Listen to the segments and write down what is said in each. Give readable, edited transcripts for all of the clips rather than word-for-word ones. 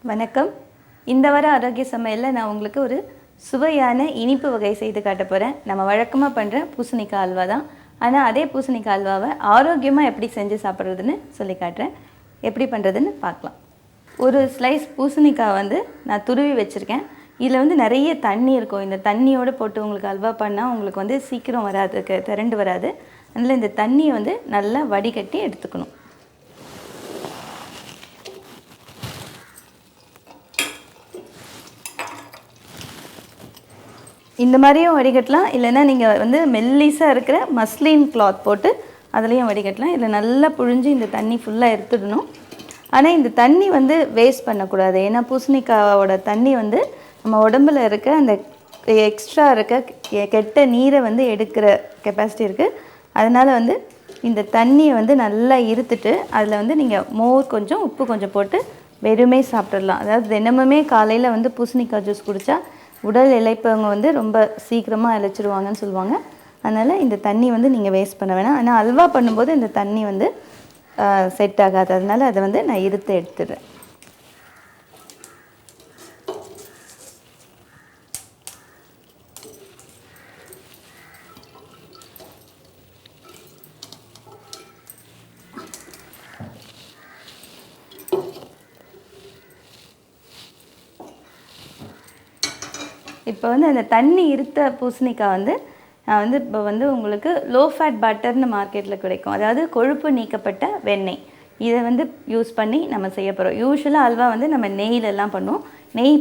வணக்கம். இந்த வார ஆரோக்கிய சமையலில் நான் உங்களுக்கு ஒரு சுவையான இனிப்பு வகை செய்து காட்ட போகிறேன். நம்ம வழக்கமாக பண்ணுற பூசணிக்காய் அல்வா தான். ஆனால் அதே பூசணிக்காய் அல்வாவை ஆரோக்கியமாக எப்படி செஞ்சு சாப்பிட்றதுன்னு சொல்லி காட்டுறேன். எப்படி பண்ணுறதுன்னு பார்க்கலாம். ஒரு ஸ்லைஸ் பூசணிக்காய் நான் துருவி வச்சுருக்கேன். இதில் நிறைய தண்ணி இருக்கும். இந்த தண்ணியோடு போட்டு உங்களுக்கு அல்வா பண்ணால் உங்களுக்கு சீக்கிரம் வராது, திரண்டு வராது. அதனால் இந்த தண்ணியை நல்லா வடிகட்டி எடுத்துக்கணும். இந்த மாதிரியும் வடிகட்டலாம், இல்லைன்னா நீங்கள் மெல்லிஸாக இருக்கிற மஸ்லின் கிளாத் போட்டு அதுலேயும் வடிகட்டலாம். இதில் நல்லா புழிஞ்சு இந்த தண்ணி ஃபுல்லாக எடுத்துடணும். ஆனால் இந்த தண்ணி வேஸ்ட் பண்ணக்கூடாது. ஏன்னா பூசணிக்காவோட தண்ணி நம்ம உடம்பில் இருக்க அந்த எக்ஸ்ட்ரா இருக்க கெட்ட நீரை எடுக்கிற கெப்பாசிட்டி இருக்குது. அதனால் இந்த தண்ணியை நல்லா இருத்துட்டு அதில் நீங்கள் மோர் கொஞ்சம் உப்பு கொஞ்சம் போட்டு வெறுமே சாப்பிட்றலாம். அதாவது தினமுமே காலையில் பூசணிக்காய் ஜூஸ் குடித்தா உடல் இளைப்பவங்க ரொம்ப சீக்கிரமாக இழைச்சிடுவாங்கன்னு சொல்லுவாங்க. அதனால் இந்த தண்ணி நீங்கள் வேஸ்ட் பண்ண வேணாம். ஆனால் அல்வா பண்ணும்போது இந்த தண்ணி செட் ஆகாது. அதனால் அதை நான் இருத்து எடுத்துடுறேன். இப்போ அந்த தண்ணி இருத்த பூசணிக்காய் நான் இப்போ உங்களுக்கு லோ ஃபேட் பட்டர்னு மார்க்கெட்டில் கிடைக்கும். அதாவது கொழுப்பு நீக்கப்பட்ட வெண்ணெய். இதை யூஸ் பண்ணி நம்ம செய்ய போகிறோம். யூஸ்வலாக அல்வா நம்ம நெய்யிலெல்லாம் பண்ணுவோம். நெய்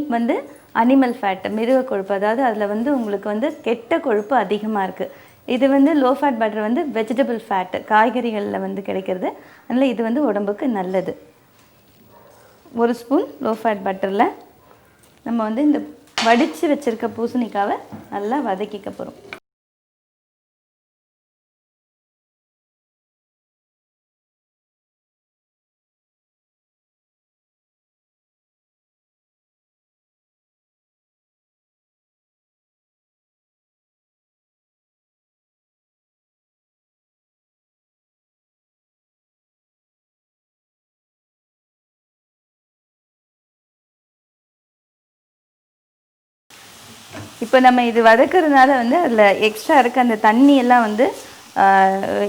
அனிமல் ஃபேட், மிருக கொழுப்பு. அதாவது அதில் உங்களுக்கு கெட்ட கொழுப்பு அதிகமாக இருக்குது. இது low fat butter vegetable fat, காய்கறிகளில் கிடைக்கிறது. அதனால் இது உடம்புக்கு நல்லது. 1 ஸ்பூன் லோ ஃபேட் பட்டரில் நம்ம இந்த வடித்து வச்சுருக்க பூசணிக்காவை நல்லா வதக்கிக்க போகிறோம். இப்போ நம்ம இது வதக்கிறதுனால அதில் எக்ஸ்ட்ரா இருக்க அந்த தண்ணியெல்லாம்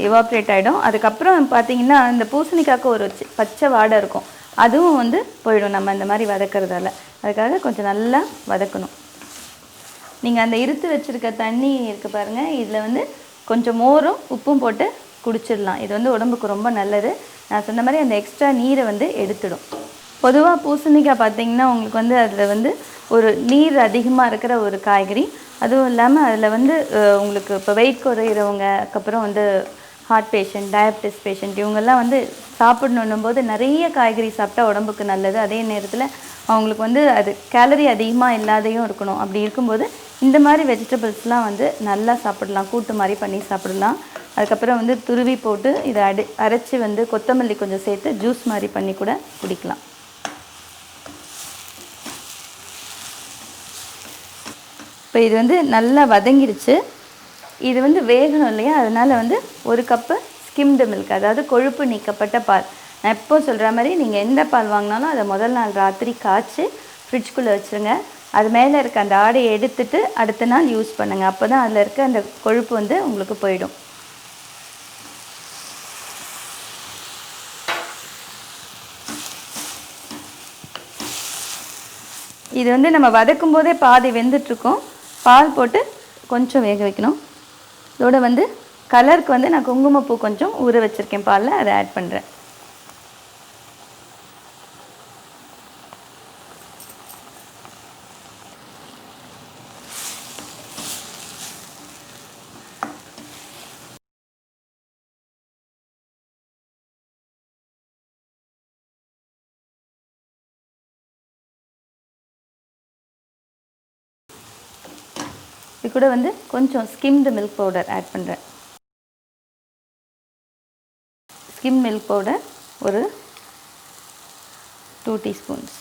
எவாப்ரேட் ஆகிடும். அதுக்கப்புறம் பார்த்திங்கன்னா இந்த பூசணிக்காய்க்கு ஒரு பச்சை வாடை இருக்கும். அதுவும் போயிடும் நம்ம இந்த மாதிரி வதக்கிறதால. அதுக்காக கொஞ்சம் நல்லா வதக்கணும். நீங்கள் அந்த இருத்து வச்சுருக்க தண்ணி இருக்குது பாருங்கள், இதில் கொஞ்சம் மோரும் உப்பும் போட்டு குடிச்சிடலாம். இது உடம்புக்கு ரொம்ப நல்லது. நான் சொன்ன மாதிரி அந்த எக்ஸ்ட்ரா நீரை எடுத்துடும். பொதுவாக பூசணிக்காய் பார்த்திங்கன்னா உங்களுக்கு அதில் ஒரு நீர் அதிகமாக இருக்கிற ஒரு காய்கறி. அதுவும் இல்லாமல் அதில் உங்களுக்கு இப்போ வெயிட் குறையிறவங்க, அதுக்கப்புறம் ஹார்ட் பேஷண்ட், டயபெட்டிஸ் பேஷண்ட், இவங்கெல்லாம் சாப்பிடணும் போது நிறைய காய்கறி சாப்பிட்டா உடம்புக்கு நல்லது. அதே நேரத்தில் அவங்களுக்கு அது கேலரி அதிகமாக இல்லாதையும் இருக்கணும். அப்படி இருக்கும்போது இந்த மாதிரி வெஜிடபிள்ஸ்லாம் நல்லா சாப்பிடலாம். கூட்டு மாதிரி பண்ணி சாப்பிடலாம். அதுக்கப்புறம் துருவி போட்டு இதை அரைச்சி கொத்தமல்லி கொஞ்சம் சேர்த்து ஜூஸ் மாதிரி பண்ணி கூட குடிக்கலாம். இப்போ இது நல்லா வதங்கிடுச்சு. இது வேகணும் இல்லையா, அதனால் 1 கப்பு ஸ்கிம்டு மில்க், அதாவது கொழுப்பு நீக்கப்பட்ட பால். நான் எப்போ சொல்கிற மாதிரி நீங்கள் எந்த பால் வாங்கினாலும் அதை முதல் நாள் ராத்திரி காய்ச்சி ஃப்ரிட்ஜ்குள்ளே வச்சுருங்க. அது மேலே இருக்க அந்த ஆடையை எடுத்துட்டு அடுத்த நாள் யூஸ் பண்ணுங்கள். அப்போ தான் அதில் இருக்க அந்த கொழுப்பு உங்களுக்கு போயிடும். இது நம்ம வதக்கும் போதே பாதி வெந்துட்டுருக்கோம். பால் போட்டு கொஞ்சம் வேக வைக்கணும். இதோட கலருக்கு நான் குங்குமப்பூ கொஞ்சம் ஊற வச்சுருக்கேன் பாலில், அதை ஆட் பண்ணுறேன். இது கூட கொஞ்சம் ஸ்கிம்டு மில்க் பவுடர் ஆட் பண்ணுறேன். ஸ்கிம் மில்க் பவுடர் ஒரு 2 டீஸ்பூன்ஸ்.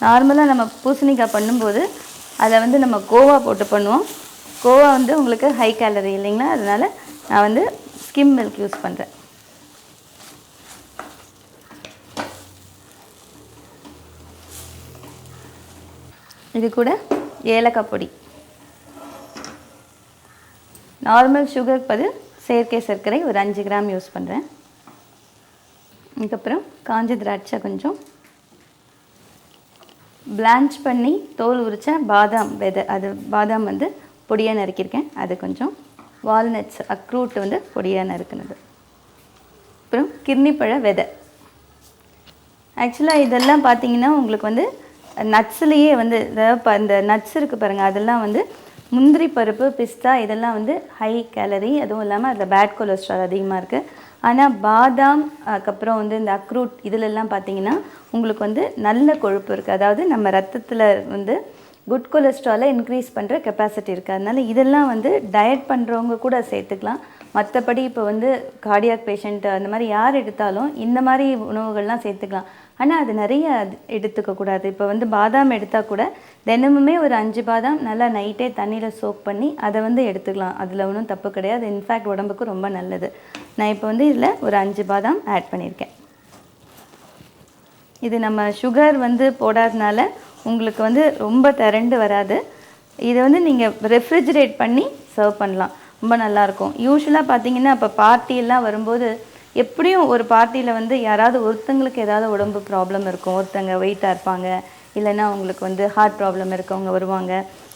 நார்மலாக நம்ம பூசணிக்காய் பண்ணும்போது அதை நம்ம கோவா போட்டு பண்ணுவோம். கோவா உங்களுக்கு ஹை கேலரி இல்லைங்களா, அதனால் நான் ஸ்கிம் மில்க் யூஸ் பண்ணுறேன். இது கூட ஏலக்காய் பொடி. நார்மல் சுகருக்கு பதில் செயற்கை சர்க்கரை ஒரு 5 கிராம் யூஸ் பண்ணுறேன். அதுக்கப்புறம் காஞ்ச திராட்சை கொஞ்சம், பிளான்ச் பண்ணி தோல் உரித்த பாதாம் விதை, அது பாதாம் வந்து பொடியாக நறுக்கியிருக்கேன் அது கொஞ்சம், வால்நட்ஸ் அக்ரூட் வந்து பொடியாக நறுக்குனது, அப்புறம் கிர்னிப்பழ விதை. ஆக்சுவலாக இதெல்லாம் பார்த்தீங்கன்னா உங்களுக்கு வந்து நட்ஸ்லேயே வந்து இந்த நட்ஸ் இருக்குது பாருங்கள், அதெல்லாம் வந்து முந்திரி பருப்பு, பிஸ்தா இதெல்லாம் வந்து ஹை கேலரி, அதுவும் இல்லாமல் அதில் பேட் கொலஸ்ட்ரால் அதிகமாக இருக்குது. ஆனால் பாதாம் அதுக்கப்புறம் வந்து இந்த அக்ரூட் இதிலெல்லாம் பார்த்தீங்கன்னா உங்களுக்கு வந்து நல்ல கொழுப்பு இருக்குது, அதாவது நம்ம ரத்தத்தில் வந்து குட் கொலஸ்ட்ராலை இன்க்ரீஸ் பண்ணுற கெப்பாசிட்டி இருக்குது. அதனால் இதெல்லாம் வந்து டயட் பண்ணுறவங்க கூட சேர்த்துக்கலாம். மற்றபடி இப்போ வந்து கார்டியாக் பேஷண்ட்டு அந்த மாதிரி யார் எடுத்தாலும் இந்த மாதிரி உணவுகள்லாம் சேர்த்துக்கலாம். ஆனால் அது நிறைய எடுத்துக்கக்கூடாது. இப்போ வந்து பாதாம் எடுத்தால் கூட தினமுமே ஒரு 5 பாதாம் நல்லா நைட்டே தண்ணியில் சோக் பண்ணி அதை வந்து எடுத்துக்கலாம். அதில் ஒன்றும் தப்பு கிடையாது. இன்ஃபேக்ட் உடம்புக்கு ரொம்ப நல்லது. நான் இப்போ வந்து இதில் ஒரு 5 பாதாம் ஆட் பண்ணியிருக்கேன். இது நம்ம சுகர் வந்து போடாதனால உங்களுக்கு வந்து ரொம்ப திரண்டு வராது. இதை வந்து நீங்கள் ரெஃப்ரிஜரேட் பண்ணி சர்வ் பண்ணலாம், ரொம்ப நல்லாயிருக்கும். யூஸ்வலாக பார்த்தீங்கன்னா இப்போ பார்ட்டியெல்லாம் வரும்போது எப்படியும் ஒரு பார்ட்டியில் வந்து யாராவது ஒருத்தங்களுக்கு ஏதாவது உடம்பு ப்ராப்ளம் இருக்கும், ஒருத்தங்க வெயிட்டாக இருப்பாங்க, இல்லைன்னா அவங்களுக்கு வந்து ஹார்ட் ப்ராப்ளம் இருக்கவங்க வருவாங்க,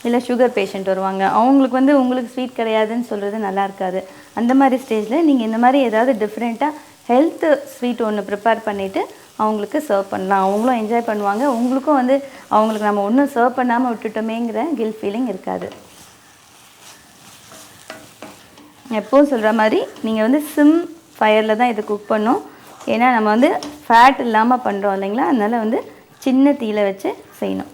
இல்லை சுகர் பேஷண்ட் வருவாங்க. அவங்களுக்கு வந்து உங்களுக்கு ஸ்வீட் கிடையாதுன்னு சொல்கிறது நல்லா இருக்காது. அந்த மாதிரி ஸ்டேஜில் நீங்கள் இந்த மாதிரி ஏதாவது டிஃப்ரெண்ட்டாக ஹெல்த்து ஸ்வீட் ஒன்று ப்ரிப்பேர் பண்ணிவிட்டு அவங்களுக்கு சர்வ் பண்ணலாம். அவங்களும் என்ஜாய் பண்ணுவாங்க, உங்களுக்கும் வந்து அவங்களுக்கு நம்ம ஒன்றும் சர்வ் பண்ணாமல் விட்டுட்டோமேங்கிற கில்ட் ஃபீலிங் இருக்காது. எப்போவும் சொல்கிற மாதிரி நீங்கள் வந்து சிம் ஃபயரில் தான் இதை குக் பண்ணணும். ஏன்னா நம்ம வந்து ஃபேட் இல்லாமல் பண்ணுறோம் இல்லைங்களா, அதனால் வந்து சின்ன தீயில வச்சு செய்யணும்.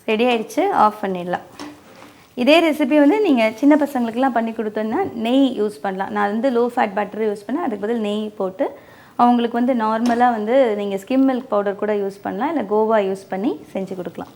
ரெடி ஆகிடுச்சு, ஆஃப் பண்ணிடலாம். இதே ரெசிபி வந்து நீங்கள் சின்ன பசங்களுக்கெல்லாம் பண்ணி கொடுத்தோன்னா நெய் யூஸ் பண்ணலாம். நான் வந்து லோ ஃபேட் பட்டர் யூஸ் பண்ணேன், அதுக்கு பதில் நெய் போட்டு அவங்களுக்கு வந்து நார்மலாக வந்து நீங்கள் ஸ்கிம் மில்க் பவுடர் கூட யூஸ் பண்ணலாம், இல்லை கோவா யூஸ் பண்ணி செஞ்சு கொடுக்கலாம்.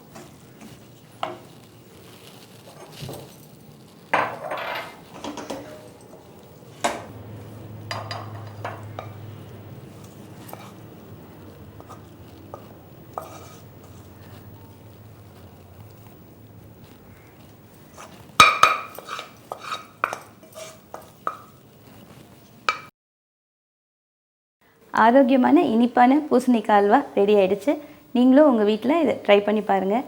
ஆரோக்கியமான இனிப்பான பூசணிக்காய் அல்வா ரெடி ஆகிடுச்சு. நீங்களும் உங்கள் வீட்டில் இதை ட்ரை பண்ணி பாருங்கள்.